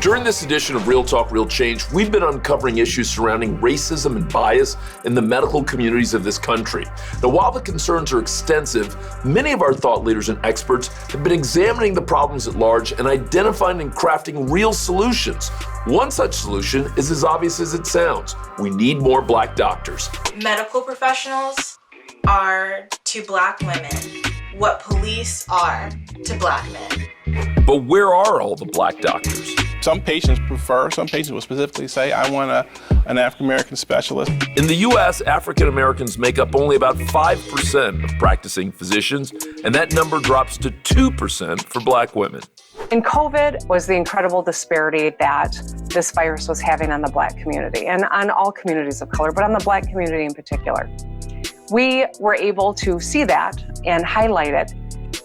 During this edition of Real Talk, Real Change, we've been uncovering issues surrounding racism and bias in the medical communities of this country. Now, while the concerns are extensive, many of our thought leaders and experts have been examining the problems at large and identifying and crafting real solutions. One such solution is as obvious as it sounds. We need more Black doctors. Medical professionals are to Black women what police are to Black men. But where are all the Black doctors? Some patients will specifically say, I want an African-American specialist. In the U.S., African Americans make up only about 5% of practicing physicians, and that number drops to 2% for Black women. And COVID was the incredible disparity that this virus was having on the Black community and on all communities of color, but on the Black community in particular. We were able to see that and highlight it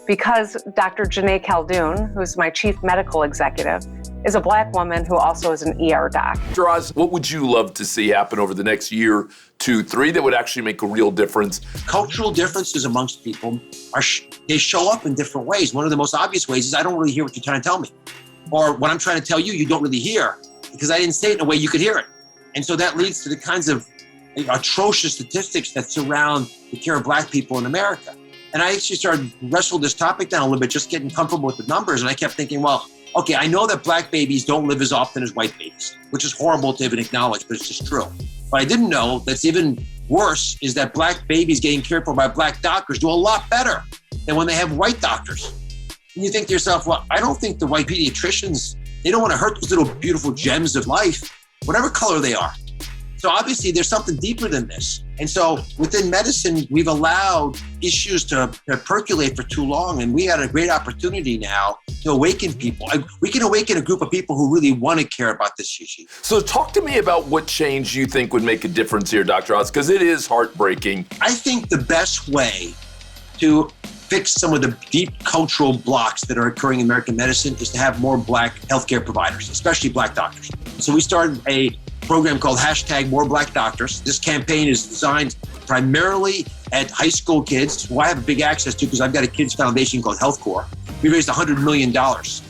because Dr. Janae Caldoun, who's my chief medical executive, is a Black woman who also is an ER doc. Dr. Oz, what would you love to see happen over the next year, 2, 3, that would actually make a real difference? Cultural differences amongst people, they show up in different ways. One of the most obvious ways is I don't really hear what you're trying to tell me. Or what I'm trying to tell you, you don't really hear because I didn't say it in a way you could hear it. And so that leads to the kinds of atrocious statistics that surround the care of Black people in America. And I actually started wrestle this topic down a little bit, just getting comfortable with the numbers. And I kept thinking, well, okay, I know that Black babies don't live as often as white babies, which is horrible to even acknowledge, but it's just true. But I didn't know that's even worse is that Black babies getting cared for by Black doctors do a lot better than when they have white doctors. And you think to yourself, well, I don't think the white pediatricians, they don't want to hurt those little beautiful gems of life, whatever color they are. So obviously there's something deeper than this. And so within medicine, we've allowed issues to percolate for too long. And we had a great opportunity now to awaken people. We can awaken a group of people who really want to care about this issue. So talk to me about what change you think would make a difference here, Dr. Oz, because it is heartbreaking. I think the best way to fix some of the deep cultural blocks that are occurring in American medicine is to have more Black healthcare providers, especially Black doctors. So we started a program called #MoreBlackDoctors. This campaign is designed primarily at high school kids, who I have a big access to because I've got a kids foundation called Health Corps. We raised $100 million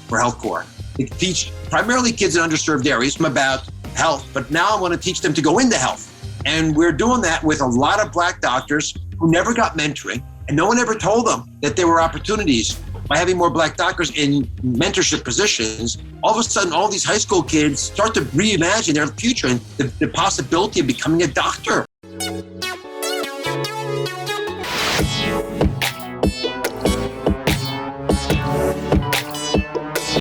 for Health Corps. We teach primarily kids in underserved areas about health, but now I want to teach them to go into health. And we're doing that with a lot of Black doctors who never got mentoring, and no one ever told them that there were opportunities. By having more Black doctors in mentorship positions, all of a sudden, all these high school kids start to reimagine their future and the possibility of becoming a doctor.